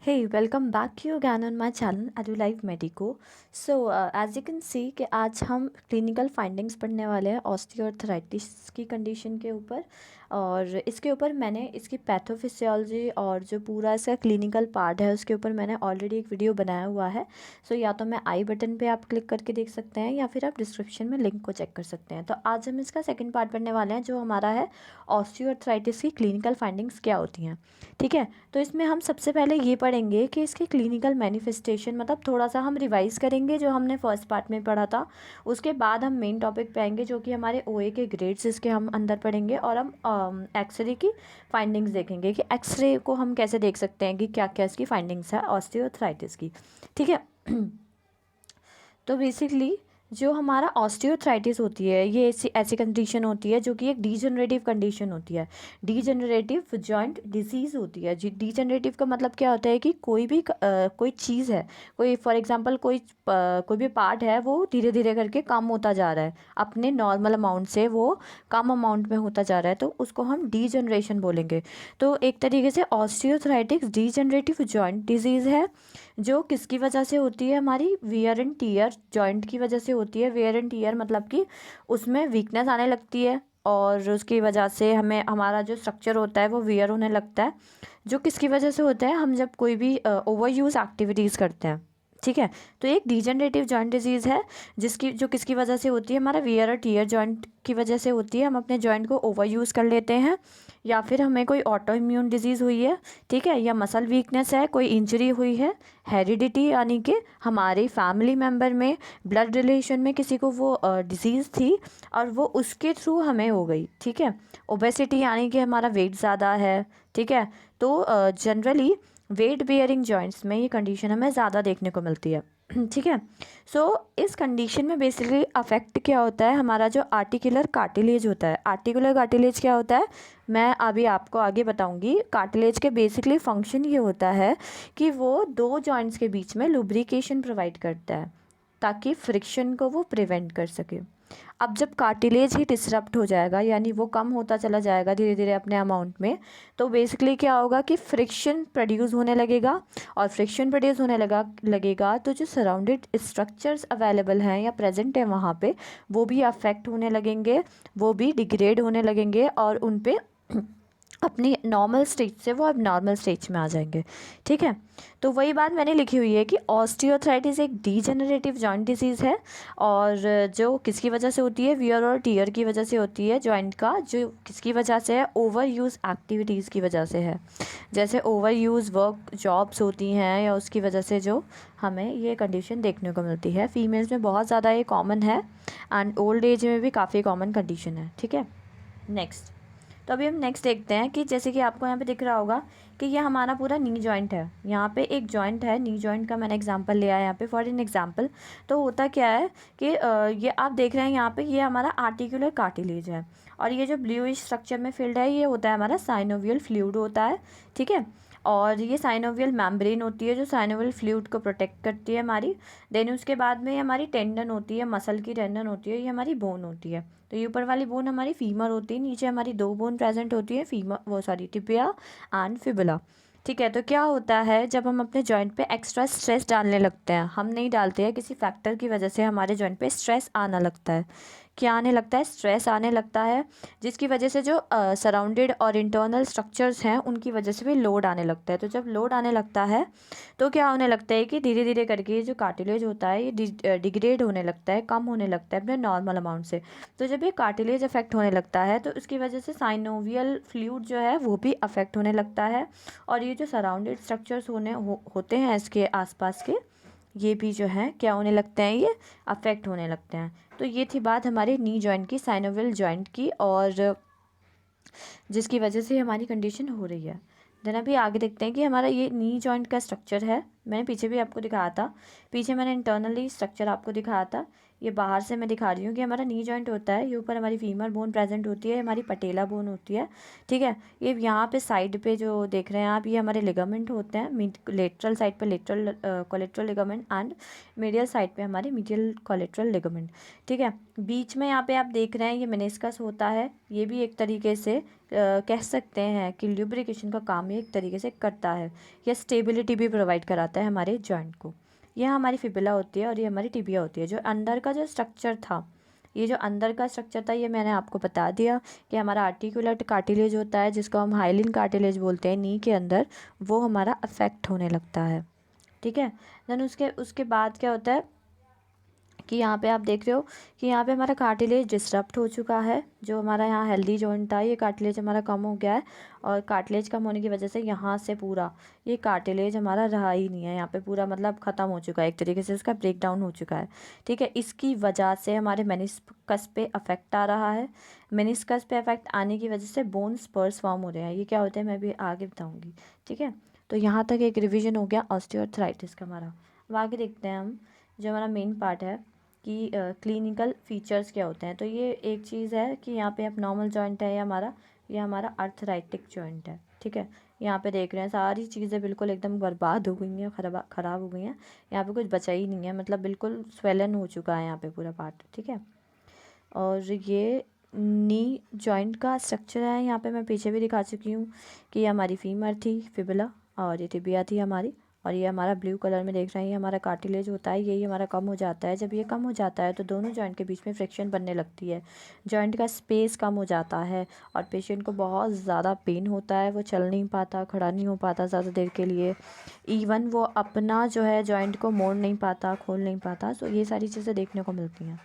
Hey, welcome back you again on my channel Edu Life Medico. As you can see कि आज हम clinical findings पढ़ने वाले हैं ऑस्टियोआर्थराइटिस की कंडीशन के ऊपर। और इसके ऊपर मैंने इसकी पैथोफिजियोलॉजी और जो पूरा इसका क्लिनिकल पार्ट है उसके ऊपर मैंने ऑलरेडी एक वीडियो बनाया हुआ है। या तो मैं आई बटन पे आप क्लिक करके देख सकते हैं या फिर आप डिस्क्रिप्शन में लिंक को चेक कर सकते हैं। तो आज हम इसका सेकेंड पार्ट पढ़ने वाले हैं जो हमारा है ऑस्टियोआर्थराइटिस की क्लिनिकल फाइंडिंग्स क्या होती हैं। ठीक है, तो इसमें हम सबसे पहले ये पढ़ेंगे कि इसकी क्लिनिकल मैनिफेस्टेशन, मतलब थोड़ा सा हम रिवाइज करेंगे जो हमने फर्स्ट पार्ट में पढ़ा था। उसके बाद हम मेन टॉपिक पे आएंगे जो कि हमारे ओए के ग्रेड्स इसके हम अंदर पढ़ेंगे और हम एक्सरे की फाइंडिंग्स देखेंगे कि एक्सरे को हम कैसे देख सकते हैं कि क्या क्या इसकी फाइंडिंग्स है ऑस्टियोआर्थराइटिस की। ठीक है। तो बेसिकली जो हमारा ऑस्टियोआर्थराइटिस होती है ये ऐसी ऐसी कंडीशन होती है जो कि एक डीजनरेटिव कंडीशन होती है। डीजनरेटिव जॉइंट डिजीज़ होती है। जी, डीजनरेटिव का मतलब क्या होता है कि कोई भी कोई चीज़ है, कोई फॉर एग्जांपल कोई भी पार्ट है वो धीरे धीरे करके कम होता जा रहा है, अपने नॉर्मल अमाउंट से वो कम अमाउंट में होता जा रहा है, तो उसको हम डीजनरेशन बोलेंगे। तो एक तरीके से ऑस्टियोआर्थराइटिस डीजनरेटिव जॉइंट डिजीज़ है जो किसकी वजह से होती है, हमारी वियर एंड टीयर जॉइंट की वजह से होती है। वियर एंड टीयर मतलब कि उसमें वीकनेस आने लगती है और उसकी वजह से हमें हमारा जो स्ट्रक्चर होता है वो वियर होने लगता है। जो किसकी वजह से होता है, हम जब कोई भी ओवर यूज़ एक्टिविटीज़ करते हैं। ठीक है, तो एक डीजनरेटिव जॉइंट डिजीज़ है जिसकी जो किसकी वजह से होती है, हमारा वियर और टीयर जॉइंट की वजह से होती है। हम अपने जॉइंट को ओवर यूज़ कर लेते हैं या फिर हमें कोई ऑटो इम्यून डिजीज़ हुई है, ठीक है, या मसल वीकनेस है, कोई इंजरी हुई है, हेरिडिटी यानी कि हमारे फैमिली मेम्बर में ब्लड रिलेशन में किसी को वो डिजीज़ थी और वो उसके थ्रू हमें हो गई। ठीक है, ओबेसिटी यानी कि हमारा वेट ज़्यादा है। ठीक है, तो जनरली वेट बेयरिंग जॉइंट्स में ये कंडीशन हमें ज़्यादा देखने को मिलती है। ठीक है, सो इस कंडीशन में बेसिकली अफेक्ट क्या होता है, हमारा जो आर्टिकुलर कार्टिलेज होता है। आर्टिकुलर कार्टिलेज क्या होता है मैं अभी आपको आगे बताऊंगी। कार्टिलेज के बेसिकली फंक्शन ये होता है कि वो दो जॉइंट्स के बीच में लुब्रिकेशन प्रोवाइड करता है ताकि फ्रिक्शन को वो प्रिवेंट कर सके। अब जब कार्टिलेज ही डिसरप्ट हो जाएगा यानी वो कम होता चला जाएगा धीरे धीरे अपने अमाउंट में, तो बेसिकली क्या होगा कि फ्रिक्शन प्रोड्यूस होने लगेगा और फ्रिक्शन प्रोड्यूस होने लगेगा तो जो सराउंडेड स्ट्रक्चर्स अवेलेबल हैं या प्रेजेंट है वहाँ पे वो भी अफेक्ट होने लगेंगे, वो भी डिग्रेड होने लगेंगे और उन पे अपनी नॉर्मल स्टेज से वो अब नॉर्मल स्टेज में आ जाएंगे। ठीक है, तो वही बात मैंने लिखी हुई है कि ऑस्टियोआर्थराइटिस एक डीजेनरेटिव जॉइंट डिजीज़ है और जो किसकी वजह से होती है, वियर और टीयर की वजह से होती है जॉइंट का। जो किसकी वजह से है, ओवर यूज़ एक्टिविटीज़ की वजह से है। जैसे ओवर यूज़ वर्क जॉब्स होती हैं या उसकी वजह से जो हमें ये कंडीशन देखने को मिलती है। फीमेल्स में बहुत ज़्यादा ये कॉमन है एंड ओल्ड एज में भी काफ़ी कॉमन कंडीशन है। ठीक है, नेक्स्ट। तो अभी हम नेक्स्ट देखते हैं कि जैसे कि आपको यहाँ पे दिख रहा होगा कि ये हमारा पूरा नी जॉइंट है। यहाँ पे एक जॉइंट है, नी जॉइंट का मैंने एग्जांपल लिया है यहाँ पे फॉर एन एग्जांपल। तो होता क्या है कि ये आप देख रहे हैं यहाँ पे, ये हमारा आर्टिकुलर कार्टिलेज है और ये जो ब्लूइश स्ट्रक्चर में फिल्ड है ये होता है हमारा साइनोवियल फ्लूइड होता है। ठीक है, और ये साइनोवियल मेम्ब्रेन होती है जो साइनोवियल फ्लूइड को प्रोटेक्ट करती है हमारी। देन उसके बाद में ये हमारी टेंडन होती है, मसल की टेंडन होती है, ये हमारी बोन होती है। तो ये ऊपर वाली बोन हमारी फीमर होती है, नीचे हमारी दो बोन प्रेजेंट होती है, फीमर वो सॉरी टिबिया एंड फिबुला। ठीक है, तो क्या होता है जब हम अपने जॉइंट पे एक्स्ट्रा स्ट्रेस डालने लगते हैं, हम नहीं डालते हैं, किसी फैक्टर की वजह से हमारे जॉइंट पे स्ट्रेस आना लगता है। क्या आने लगता है, स्ट्रेस आने लगता है, जिसकी वजह से जो सराउंडेड और इंटरनल स्ट्रक्चर्स हैं उनकी वजह से भी लोड आने लगता है। तो जब लोड आने लगता है तो क्या होने लगता है कि धीरे धीरे करके ये जो कार्टिलेज होता है ये डिग्रेड होने लगता है, कम होने लगता है अपने नॉर्मल अमाउंट से। तो जब ये कार्टिलेज अफेक्ट होने लगता है तो उसकी वजह से साइनोवियल फ्लूइड जो है वो भी अफेक्ट होने लगता है और ये जो सराउंडेड स्ट्रक्चर्स होते हैं इसके आसपास के, ये भी जो है क्या होने लगते हैं, ये अफेक्ट होने लगते हैं। तो ये थी बात हमारे नी जॉइंट की, साइनोवियल जॉइंट की, और जिसकी वजह से हमारी कंडीशन हो रही है। देन अभी आगे देखते हैं कि हमारा ये नी जॉइंट का स्ट्रक्चर है। मैंने पीछे भी आपको दिखाया था, पीछे मैंने इंटरनली स्ट्रक्चर आपको दिखाया था ये बाहर से मैं दिखा रही हूँ कि हमारा नी जॉइंट होता है, ये ऊपर हमारी फीमर बोन प्रेजेंट होती है, हमारी पटेला बोन होती है, ठीक है। ये यहाँ पे साइड पे जो देख रहे हैं आप, ये हमारे लिगामेंट होते हैं, लेटरल साइड पे lateral collateral ligament and medial side पे हमारे मीडियल कोलेट्रल लिगामेंट, ठीक है। बीच में यहाँ पे आप देख रहे हैं ये मेनिस्कस होता है, ये भी एक तरीके से कह सकते हैं कि ल्यूब्रिकेशन का काम ये एक तरीके से करता है, यह स्टेबिलिटी भी प्रोवाइड कराता है हमारे जॉइंट को। यह हमारी फिबुला होती है और ये हमारी टिबिया होती है। जो अंदर का जो स्ट्रक्चर था, ये जो अंदर का स्ट्रक्चर था, ये मैंने आपको बता दिया कि हमारा आर्टिकुलर कार्टिलेज होता है, जिसको हम हाइलिन कार्टिलेज बोलते हैं नी के अंदर, वो हमारा अफेक्ट होने लगता है, ठीक है। देन उसके बाद क्या होता है कि यहाँ पे आप देख रहे हो कि यहाँ पे हमारा कार्टिलेज डिसरप्ट हो चुका है। जो हमारा यहाँ हेल्दी जॉइंट था, ये कार्टिलेज हमारा कम हो गया है, और कार्टिलेज कम होने की वजह से यहाँ से पूरा ये कार्टिलेज हमारा रहा ही नहीं है, यहाँ पे पूरा मतलब ख़त्म हो चुका है, एक तरीके से इसका ब्रेक डाउन हो चुका है, ठीक है। इसकी वजह से हमारे मेनिस्कस पे अफेक्ट आ रहा है। मेनिस्कस पे अफेक्ट आने की वजह से बोन स्पर्स फॉर्म हो रहे हैं। ये क्या होते हैं मैं भी आगे बताऊँगी, ठीक है। तो यहाँ तक एक रिविजन हो गया ऑस्टियोआर्थराइटिस का हमारा। अब आगे देखते हैं हम, जो हमारा मेन पार्ट है कि क्लिनिकल फीचर्स क्या होते हैं। तो ये एक चीज़ है कि यहाँ पे अब नॉर्मल जॉइंट है ये हमारा अर्थराइटिक जॉइंट है, ठीक है। यहाँ पे देख रहे हैं सारी चीज़ें बिल्कुल एकदम बर्बाद हो गई हैं, ख़राब हो गई हैं, यहाँ पे कुछ बचा ही नहीं है, मतलब बिल्कुल स्वेलन हो चुका है यहाँ पे पूरा पार्ट, ठीक है। और ये नी जॉइंट का स्ट्रक्चर है, यहाँ पे मैं पीछे भी दिखा चुकी हूँ कि ये हमारी फीमर थी फिबुला, और ये टिबिया थी हमारी, और ये हमारा ब्लू कलर में देख रहे हैं ये हमारा कार्टिलेज होता है, यही हमारा कम हो जाता है। जब ये कम हो जाता है तो दोनों जॉइंट के बीच में फ्रिक्शन बनने लगती है, जॉइंट का स्पेस कम हो जाता है, और पेशेंट को बहुत ज़्यादा पेन होता है, वो चल नहीं पाता, खड़ा नहीं हो पाता ज़्यादा देर के लिए, इवन वो अपना जो है जॉइंट को मोड़ नहीं पाता, खोल नहीं पाता। सो ये सारी चीज़ें देखने को मिलती हैं।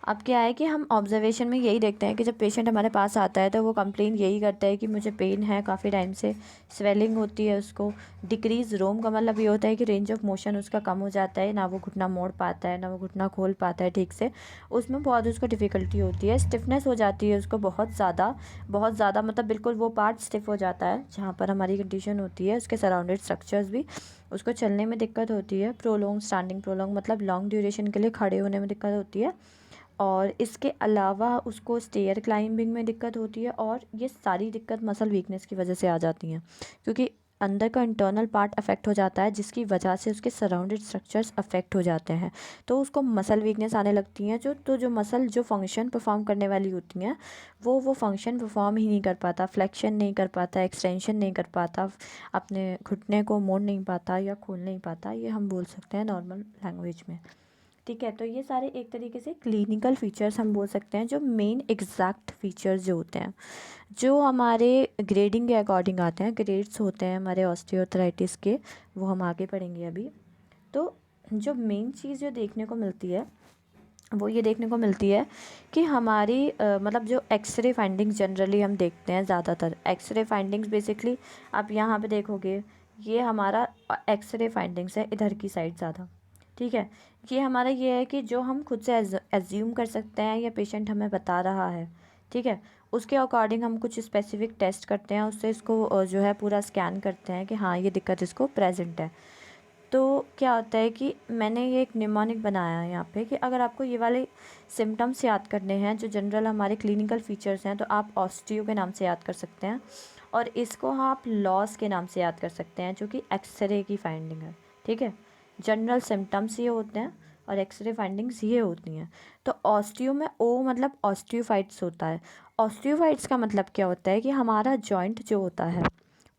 अब क्या है कि हम ऑब्जर्वेशन में यही देखते हैं कि जब पेशेंट हमारे पास आता है तो वो कंप्लेन यही करता है कि मुझे पेन है काफ़ी टाइम से, स्वेलिंग होती है उसको, डिक्रीज़ रोम का मतलब ये होता है कि रेंज ऑफ मोशन उसका कम हो जाता है, ना वो घुटना मोड़ पाता है, ना वो घुटना खोल पाता है ठीक से, उसमें बहुत उसको डिफ़िकल्टी होती है, स्टिफनेस हो जाती है उसको बहुत ज़्यादा, मतलब बिल्कुल वो पार्ट स्टिफ हो जाता है जहाँ पर हमारी कंडीशन होती है, उसके सराउंडेड स्ट्रक्चर्स भी, उसको चलने में दिक्कत होती है, प्रोलॉन्ग मतलब लॉन्ग ड्यूरेशन के लिए खड़े होने में दिक्कत होती है, और इसके अलावा उसको स्टेयर क्लाइंबिंग में दिक्कत होती है, और ये सारी दिक्कत मसल वीकनेस की वजह से आ जाती हैं, क्योंकि अंदर का इंटरनल पार्ट अफेक्ट हो जाता है, जिसकी वजह से उसके सराउंडेड स्ट्रक्चर्स अफेक्ट हो जाते हैं, तो उसको मसल वीकनेस आने लगती हैं। जो मसल जो फंक्शन परफॉर्म करने वाली होती हैं वो फंक्शन परफॉर्म ही नहीं कर पाता, फ्लेक्शन नहीं कर पाता, एक्सटेंशन नहीं कर पाता, अपने घुटने को मोड़ नहीं पाता या खोल नहीं पाता, ये हम बोल सकते हैं नॉर्मल लैंग्वेज में, ठीक है। तो ये सारे एक तरीके से क्लिनिकल फीचर्स हम बोल सकते हैं, जो मेन एग्जैक्ट फीचर्स जो होते हैं, जो हमारे ग्रेडिंग के अकॉर्डिंग आते हैं, ग्रेड्स होते हैं हमारे ऑस्टियोआर्थराइटिस के, वो हम आगे पढ़ेंगे अभी। तो जो मेन चीज़ जो देखने को मिलती है वो ये देखने को मिलती है कि हमारी मतलब जो एक्सरे फाइंडिंग्स जनरली हम देखते हैं, ज़्यादातर एक्सरे फाइंडिंग्स बेसिकली आप यहाँ पे देखोगे, ये हमारा एक्सरे फाइंडिंग्स है इधर की साइड ज़्यादा, ठीक है। ये हमारा ये है कि जो हम खुद से एज्यूम कर सकते हैं या पेशेंट हमें बता रहा है, ठीक है, उसके अकॉर्डिंग हम कुछ स्पेसिफिक टेस्ट करते हैं, उससे इसको जो है पूरा स्कैन करते हैं कि हाँ ये दिक्कत इसको प्रेजेंट है। तो क्या होता है कि मैंने ये एक निमोनिक बनाया है यहाँ पे कि अगर आपको ये वाले सिम्टम्स याद करने हैं जो जनरल हमारे क्लिनिकल फीचर्स हैं, तो आप ऑस्टियो के नाम से याद कर सकते हैं, और इसको आप लॉस के नाम से याद कर सकते हैं, जो कि एक्सरे की फाइंडिंग है, ठीक है। जनरल सिम्टम्स ये होते हैं और एक्सरे फाइंडिंग्स ये होती हैं। तो ऑस्टियो में ओ मतलब ऑस्टियोफाइट्स होता है। ऑस्टियोफाइट्स का मतलब क्या होता है कि हमारा जॉइंट जो होता है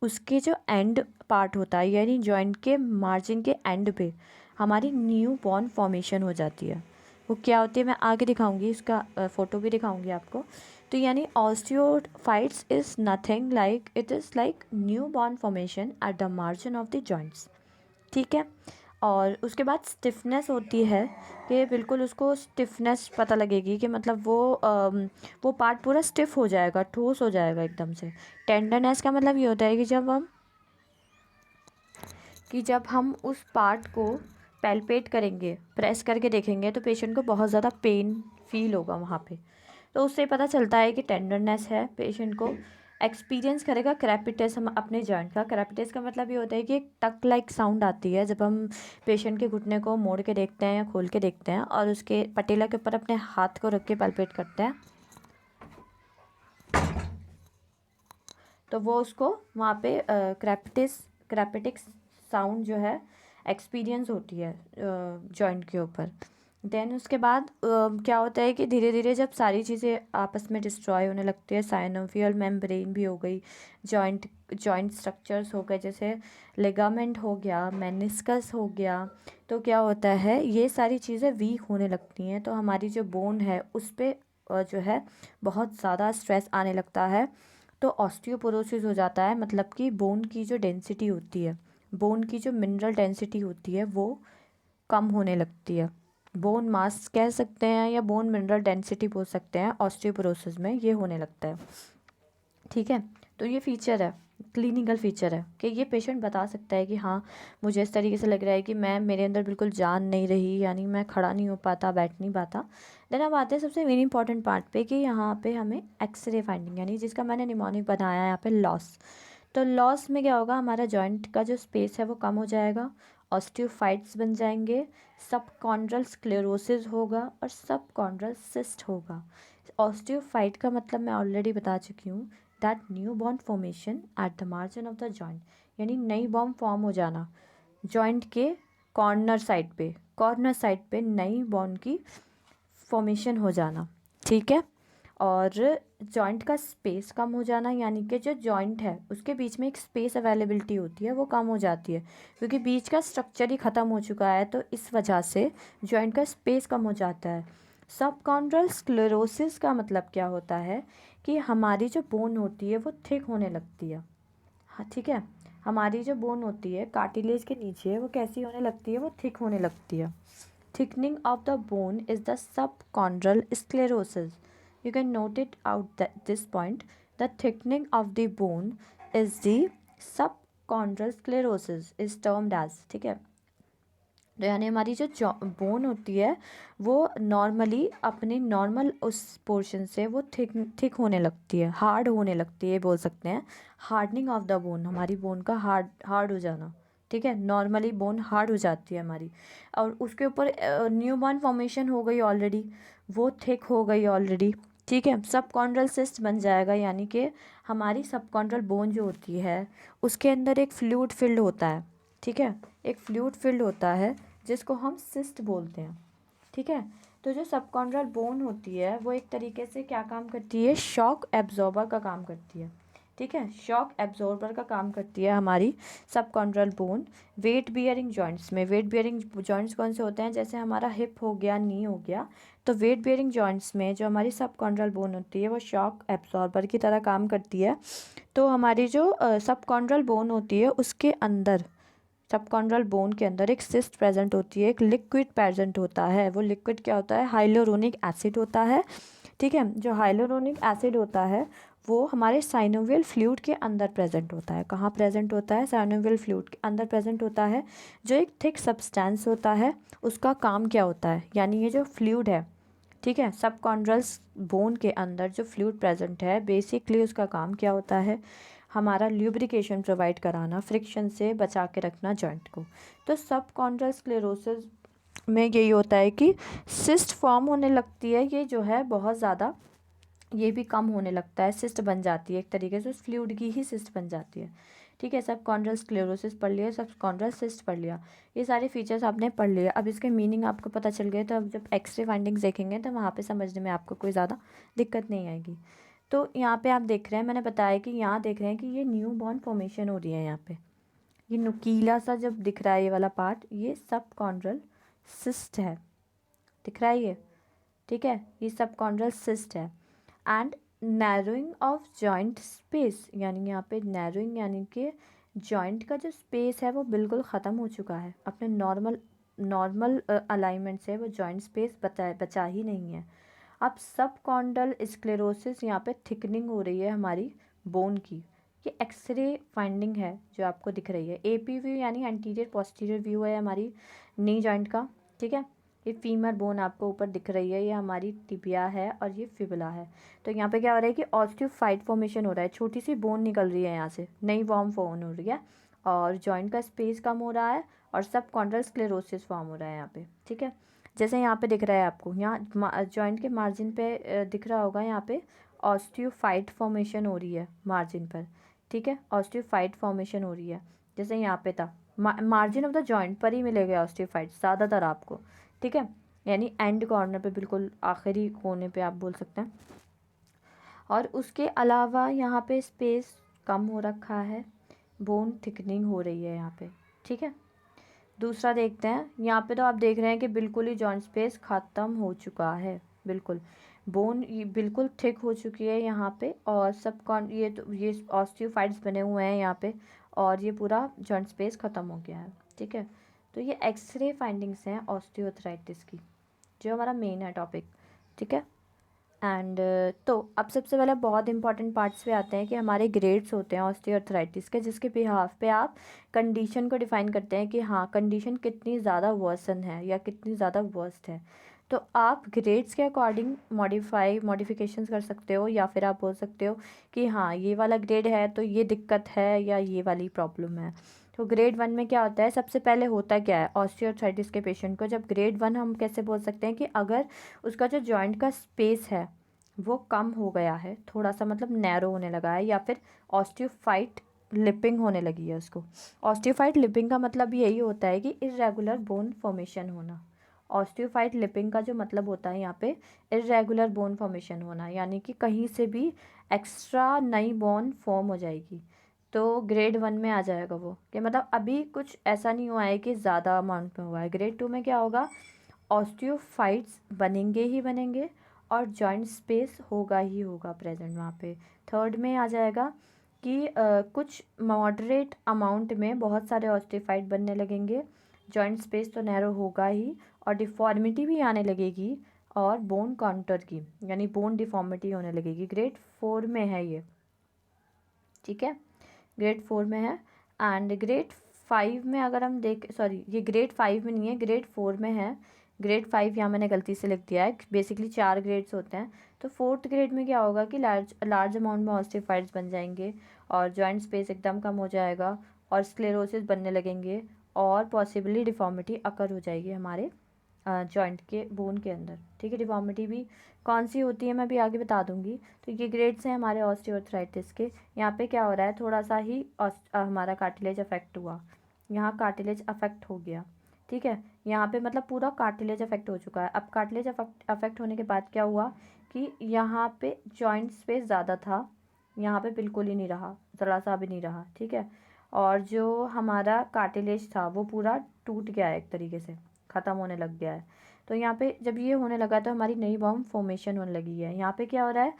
उसके जो एंड पार्ट होता है, यानी जॉइंट के मार्जिन के एंड पे हमारी न्यू बॉन फॉर्मेशन हो जाती है। वो क्या होती है मैं आगे दिखाऊंगी, इसका फ़ोटो भी दिखाऊंगी आपको। तो यानी osteophytes is nothing like, it is like new bone formation at the margin of the joints, ठीक है। और उसके बाद स्टिफनेस होती है कि बिल्कुल उसको स्टिफनेस पता लगेगी कि मतलब वो पार्ट पूरा स्टिफ हो जाएगा, ठोस हो जाएगा एकदम से। टेंडरनेस का मतलब ये होता है कि जब हम उस पार्ट को पैल्पेट करेंगे, प्रेस करके देखेंगे, तो पेशेंट को बहुत ज़्यादा पेन फील होगा वहाँ पे, तो उससे पता चलता है कि टेंडरनेस है पेशेंट को। एक्सपीरियंस करेगा क्रेपिटस हम अपने जॉइंट का। क्रेपिटस का मतलब ये होता है कि एक टक लाइक साउंड आती है जब हम पेशेंट के घुटने को मोड़ के देखते हैं या खोल के देखते हैं और उसके पटेला के ऊपर अपने हाथ को रख के पल्पेट करते हैं, तो वो उसको वहाँ पे क्रेपिटिक साउंड जो है एक्सपीरियंस होती है जॉइंट के ऊपर। देन उसके बाद क्या होता है कि धीरे धीरे जब सारी चीज़ें आपस में डिस्ट्रॉय होने लगती है, साइनोवियल मेम्ब्रेन भी हो गई, जॉइंट स्ट्रक्चर्स हो गए, जैसे लिगामेंट हो गया, मेनिस्कस हो गया, तो क्या होता है ये सारी चीज़ें वीक होने लगती हैं, तो हमारी जो बोन है उस पर जो है बहुत ज़्यादा स्ट्रेस आने लगता है, तो ऑस्टियोपोरोसिस हो जाता है। मतलब कि बोन की जो डेंसिटी होती है, बोन की जो मिनरल डेंसिटी होती है वो कम होने लगती है। बोन मास कह सकते हैं या बोन मिनरल डेंसिटी बोल सकते हैं, ऑस्टियोपोरोसिस में ये होने लगता है। ठीक है, तो ये फीचर है, क्लिनिकल फीचर है कि ये पेशेंट बता सकता है कि हाँ मुझे इस तरीके से लग रहा है कि मेरे अंदर बिल्कुल जान नहीं रही, यानी मैं खड़ा नहीं हो पाता, बैठ नहीं पाता। देन अब आते हैं सबसे मेन इंपॉर्टेंट पार्ट पे कि यहाँ पे हमें एक्सरे फाइंडिंग, यानी जिसका मैंने निमोनिक बनाया है यहाँ पे लॉस। तो लॉस में क्या होगा, हमारा जॉइंट का जो स्पेस है वो कम हो जाएगा, ऑस्टियोफाइट्स बन जाएंगे, सबकॉन्ड्रल स्क्लेरोसिस होगा और सबकॉन्ड्रल सिस्ट होगा। ऑस्टियोफाइट का मतलब मैं ऑलरेडी बता चुकी हूँ, that new bond formation at the margin of the joint, यानी नई बॉन्ड फॉर्म हो जाना जॉइंट के कॉर्नर साइड पे नई बॉन्ड की फॉर्मेशन हो जाना। ठीक है, और जॉइंट का स्पेस कम हो जाना, यानी कि जो जॉइंट है उसके बीच में एक स्पेस अवेलेबिलिटी होती है वो कम हो जाती है, क्योंकि बीच का स्ट्रक्चर ही ख़त्म हो चुका है, तो इस वजह से जॉइंट का स्पेस कम हो जाता है। सबकॉन्ड्रल स्क्लेरोसिस का मतलब क्या होता है कि हमारी जो बोन होती है वो थिक होने लगती है। हाँ ठीक है, हमारी जो बोन होती है कार्टिलेज के नीचे वो कैसी होने लगती है, वो थिक होने लगती है। Thickening of the bone is the subchondral sclerosis. You can note it out that this point. The thickening of the bone is the subchondral sclerosis is termed as। ठीक है, तो यानी हमारी जो बोन होती है वो नॉर्मली अपने नॉर्मल उस पोर्शन से वो थिक होने लगती है, हार्ड होने लगती है, बोल सकते हैं हार्डनिंग ऑफ द बोन, हमारी बोन का हार्ड हो जाना। ठीक है, नॉर्मली बोन हार्ड हो जाती है हमारी, और उसके ऊपर न्यू बॉर्न फॉर्मेशन हो गई ऑलरेडी, वो थिक हो गई ऑलरेडी। ठीक है, सबकॉन्ड्रल सिस्ट बन जाएगा, यानी कि हमारी सबकॉन्ड्रल बोन जो होती है उसके अंदर एक फ्लूइड फिल्ड होता है। ठीक है, एक फ्लूइड फिल्ड होता है जिसको हम सिस्ट बोलते हैं। ठीक है, तो जो सबकॉन्ड्रल बोन होती है वो एक तरीके से क्या काम करती है, शॉक एब्जॉर्बर का काम करती है। ठीक है, शॉक एब्जॉर्बर का काम करती है हमारी सबकॉन्ड्रल बोन। वेट बियरिंग जॉइंट्स में, वेट बियरिंग जॉइंट्स कौन से होते हैं, जैसे हमारा हिप हो गया, नी हो गया, तो वेट बियरिंग जॉइंट्स में जो हमारी सबकॉन्ड्रल बोन होती है वो शॉक एब्जॉर्बर की तरह काम करती है। तो हमारी जो सबकॉन्ड्रल बोन होती है उसके अंदर, सबकॉन्ड्रल बोन के अंदर एक सिस्ट प्रेजेंट होती है, एक लिक्विड प्रेजेंट होता है। वो लिक्विड क्या होता है, हाइलोरोनिक एसिड होता है। ठीक है, जो हाइलोरोनिक एसिड होता है वो हमारे साइनोवियल फ्लूइड के अंदर प्रेजेंट होता है। कहाँ प्रेजेंट होता है, साइनोवियल फ्लूइड के अंदर प्रेजेंट होता है, जो एक थिक सब्सटेंस होता है। उसका काम क्या होता है, यानी ये जो फ्लूइड है, ठीक है, सबकॉन्ड्रल बोन के अंदर जो फ्लूइड प्रेजेंट है, बेसिकली उसका काम क्या होता है, हमारा ल्यूब्रिकेशन प्रोवाइड कराना, फ्रिक्शन से बचा के रखना जॉइंट को। तो सबकॉन्ड्रल स्क्लेरोसिस में यही होता है कि सिस्ट फॉर्म होने लगती है, ये जो है बहुत ज़्यादा, ये भी कम होने लगता है, सिस्ट बन जाती है एक तरीके से, उस फ्लूइड की ही सिस्ट बन जाती है। ठीक है, सबकॉन्ड्रल स्क्लेरोसिस पढ़ लिया, सबकॉन्ड्रल सिस्ट पढ़ लिया, ये सारे फीचर्स आपने पढ़ लिया। अब इसके मीनिंग आपको पता चल गए, तो अब जब एक्सरे फाइंडिंग्स देखेंगे तो वहाँ पे समझने में आपको कोई ज़्यादा दिक्कत नहीं आएगी। तो यहाँ पे आप देख रहे हैं, मैंने बताया कि यहाँ देख रहे हैं कि ये न्यू बॉर्न फॉर्मेशन हो रही है। यहाँ पे ये नुकीला सा जब दिख रहा है ये वाला पार्ट, ये सबकॉन्ड्रल सिस्ट है, दिख रहा है ये। ठीक है, ये सबकॉन्ड्रल सिस्ट है। And narrowing of joint space, यानी यहाँ पे नैरोइंग यानी कि जॉइंट का जो स्पेस है वो बिल्कुल ख़त्म हो चुका है, अपने नॉर्मल अलाइनमेंट से वो जॉइंट स्पेस बचा ही नहीं है। अब सबकॉन्ड्रल स्क्लेरोसिस, यहाँ पे थिकनिंग हो रही है हमारी बोन की। ये एक्सरे फाइंडिंग है जो आपको दिख रही है। एपी व्यू यानी एंटीरियर पोस्टीरियर व्यू है हमारी नी जॉइंट का। ठीक है, ये फीमर बोन आपको ऊपर दिख रही है, ये हमारी टिबिया है और ये फिबुला है। तो यहाँ पे क्या हो रहा है कि ऑस्टियोफाइट फॉर्मेशन हो रहा है, छोटी सी बोन निकल रही है यहाँ से, नई वॉर्म फॉर्म हो रही है और जॉइंट का स्पेस कम हो रहा है और सब कॉन्ड्रल स्क्लेरोसिस फॉर्म हो रहा है यहाँ पे, ठीक है। जैसे यहाँ पे दिख रहा है आपको, यहाँ जॉइंट के मार्जिन पे दिख रहा होगा, यहाँ पे ऑस्टियोफाइट फॉर्मेशन हो रही है मार्जिन पर, ठीक है, ऑस्टियोफाइट फॉर्मेशन हो रही है। जैसे यहाँ पे था मार्जिन ऑफ द जॉइंट पर ही मिलेगा ऑस्टियोफाइट ज़्यादातर आपको, ठीक है, यानी एंड कॉर्नर पे, बिल्कुल आखिरी कोने पे आप बोल सकते हैं। और उसके अलावा यहाँ पे स्पेस कम हो रखा है, बोन थिकनिंग हो रही है यहाँ पे, ठीक है। दूसरा देखते हैं, यहाँ पे तो आप देख रहे हैं कि बिल्कुल ही जॉइंट स्पेस ख़त्म हो चुका है, बिल्कुल बोन बिल्कुल थिक हो चुकी है यहाँ पे, और सब कॉन ये ऑस्टियोफाइट्स बने हुए हैं यहाँ पे, और ये पूरा जॉइंट स्पेस ख़त्म हो गया है, ठीक है। तो ये एक्सरे फाइंडिंग्स हैं ऑस्टियोआर्थराइटिस की, जो हमारा मेन है टॉपिक, ठीक है। एंड तो अब सबसे पहले बहुत इंपॉर्टेंट पार्ट्स पे आते हैं कि हमारे ग्रेड्स होते हैं ऑस्टियोआर्थराइटिस के, जिसके बिहाफ पे आप कंडीशन को डिफ़ाइन करते हैं कि हाँ कंडीशन कितनी ज़्यादा वर्सन है या कितनी ज़्यादा वर्स्ट है। तो आप ग्रेड्स के अकॉर्डिंग मॉडिफिकेशंस कर सकते हो, या फिर आप बोल सकते हो कि हाँ ये वाला ग्रेड है तो ये दिक्कत है या ये वाली प्रॉब्लम है। तो ग्रेड 1 में क्या होता है, सबसे पहले होता क्या है ऑस्टियोआर्थराइटिस के पेशेंट को, जब ग्रेड 1 हम कैसे बोल सकते हैं कि अगर उसका जो जॉइंट का स्पेस है वो कम हो गया है, थोड़ा सा मतलब नैरो होने लगा है, या फिर ऑस्टियोफाइट लिपिंग होने लगी है उसको। ऑस्टियोफाइट लिपिंग का मतलब यही होता है कि इर्रेगुलर बोन फॉर्मेशन होना। ऑस्टियोफाइट लिपिंग का जो मतलब होता है यहाँ पे इर्रेगुलर बोन फॉर्मेशन होना, यानी कि कहीं से भी एक्स्ट्रा नई बोन फॉर्म हो जाएगी। तो ग्रेड 1 में आ जाएगा वो, कि मतलब अभी कुछ ऐसा नहीं हुआ है कि ज़्यादा अमाउंट में हुआ है। ग्रेड 2 में क्या होगा, ऑस्टियोफाइट्स बनेंगे ही बनेंगे और जॉइंट स्पेस होगा ही होगा प्रेजेंट वहाँ पे। थर्ड में आ जाएगा कि कुछ मॉडरेट अमाउंट में बहुत सारे ऑस्टियोफाइट बनने लगेंगे, जॉइंट स्पेस तो नैरो होगा ही, और डिफॉर्मिटी भी आने लगेगी, और बोन काउंटर की यानी बोन डिफॉर्मिटी होने लगेगी। ग्रेड 4 में है ये, ठीक है, ग्रेड 4 में है। एंड ग्रेड 5 में अगर हम देख, सॉरी ये ग्रेड 5 में नहीं है, ग्रेड 4 में है। ग्रेड 5 यहाँ मैंने गलती से लिख दिया है, बेसिकली 4 ग्रेड्स होते हैं। तो फोर्थ ग्रेड में क्या होगा कि लार्ज अमाउंट में ऑस्टियोफाइट्स बन जाएंगे और जॉइंट स्पेस एकदम कम हो जाएगा और स्क्लेरोसिस बनने लगेंगे, और पॉसिबली डिफॉर्मिटी अकर हो जाएगी हमारे जॉइंट के बोन के अंदर, ठीक है। डिफॉर्मिटी भी कौन सी होती है मैं भी आगे बता दूंगी। तो ये ग्रेड्स हैं हमारे ऑस्टियोआर्थराइटिस के। यहाँ पे क्या हो रहा है, थोड़ा सा ही हमारा कार्टिलेज अफेक्ट हुआ, यहाँ कार्टिलेज अफेक्ट हो गया, ठीक है। यहाँ पे मतलब पूरा कार्टिलेज अफेक्ट हो चुका है। अब कार्टिलेज अफेक्ट होने के बाद क्या हुआ कि यहाँ पे जॉइंट स्पेस ज़्यादा था, यहाँ पे बिल्कुल ही नहीं रहा, ज़रा सा भी नहीं रहा, ठीक है। और जो हमारा कार्टिलेज था वो पूरा टूट गया है, एक तरीके से ख़त्म होने लग गया है। तो यहाँ पे जब ये होने लगा तो हमारी नई बॉम्ब फॉर्मेशन होने लगी है। यहाँ पे क्या हो रहा है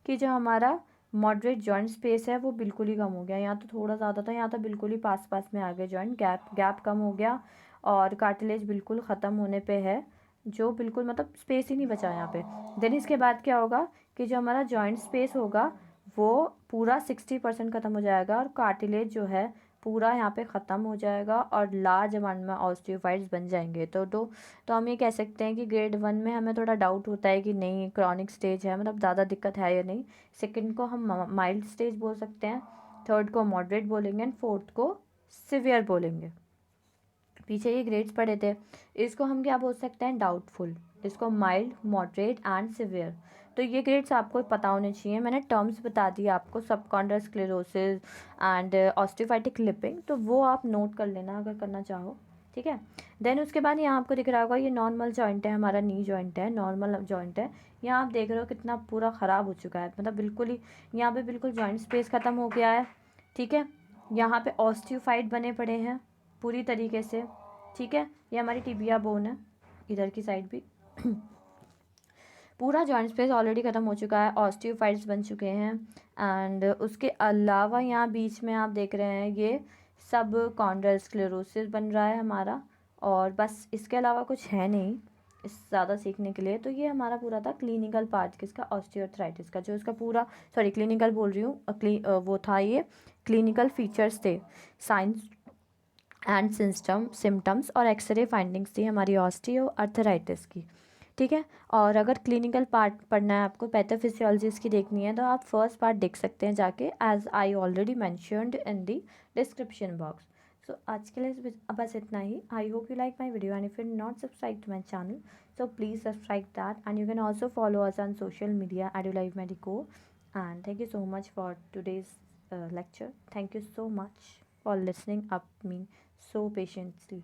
कि जो हमारा मॉडरेट जॉइंट स्पेस है वो बिल्कुल ही कम हो गया, यहाँ तो थोड़ा ज़्यादा था, यहाँ तो बिल्कुल ही पास पास में आ गए जॉइंट, गैप कम हो गया और कार्टिलेज बिल्कुल ख़त्म होने पे है, जो बिल्कुल मतलब स्पेस ही नहीं बचा यहाँ पे। देन इसके बाद क्या होगा कि जो हमारा जॉइंट स्पेस होगा वो पूरा 60% ख़त्म हो जाएगा और कार्टिलेज जो है पूरा यहाँ पे ख़त्म हो जाएगा और लार्ज अमाउंट में ऑस्टियोफाइट्स बन जाएंगे। तो हम ये कह सकते हैं कि ग्रेड 1 में हमें थोड़ा डाउट होता है कि नहीं क्रॉनिक स्टेज है, मतलब ज़्यादा दिक्कत है या नहीं। सेकंड को हम माइल्ड स्टेज बोल सकते हैं, थर्ड को मॉडरेट बोलेंगे एंड फोर्थ को सिवियर बोलेंगे। पीछे ये ग्रेड्स पढ़े थे, इसको हम क्या बोल सकते हैं, डाउटफुल, इसको माइल्ड, मॉडरेट एंड सिवियर। तो ये ग्रेड्स आपको पता होने चाहिए। मैंने टर्म्स बता दिए आपको, सबकॉन्ड्रल स्क्लेरोसिस एंड ऑस्टियोफाइटिक लिपिंग, तो वो आप नोट कर लेना अगर करना चाहो, ठीक है। देन उसके बाद यहाँ आपको दिख रहा होगा ये नॉर्मल जॉइंट है, हमारा नी जॉइंट है, नॉर्मल जॉइंट है। यहाँ आप देख रहे हो कितना पूरा ख़राब हो चुका है, मतलब बिल्कुल ही यहाँ पे बिल्कुल जॉइंट स्पेस ख़त्म हो गया है, ठीक है। यहाँ पे ऑस्टियोफाइट बने पड़े हैं पूरी तरीके से, ठीक है। ये हमारी टिबिया बोन है, इधर की साइड भी पूरा जॉइंट स्पेस ऑलरेडी ख़त्म हो चुका है, ऑस्टियोफाइट्स बन चुके हैं। एंड उसके अलावा यहाँ बीच में आप देख रहे हैं ये सब कॉन्ड्रल स्क्लेरोसिस बन रहा है हमारा, और बस इसके अलावा कुछ है नहीं इस ज़्यादा सीखने के लिए। तो ये हमारा पूरा था क्लिनिकल पार्ट किसका, ऑस्टियोआर्थराइटिस का, जो इसका पूरा, सॉरी क्लिनिकल बोल रही हूँ, वो था ये क्लिनिकल फीचर्स थे, साइंस एंड सिम्टम्स और एक्सरे फाइंडिंग्स थी हमारी ऑस्टियो अर्थराइटिस की। ठीक है। और अगर क्लिनिकल पार्ट पढ़ना है आपको, पैथोफिजियोलॉजी इसकी देखनी है, तो आप फर्स्ट पार्ट देख सकते हैं जाके, as I already mentioned in the description box. So आज के लिए बस इतना ही। I hope you like my video and if you not subscribe to my channel, so please subscribe that, and you can also follow us on social media at Live Medico. And thank you so much for today's lecture. Thank you so much for listening up me so patiently.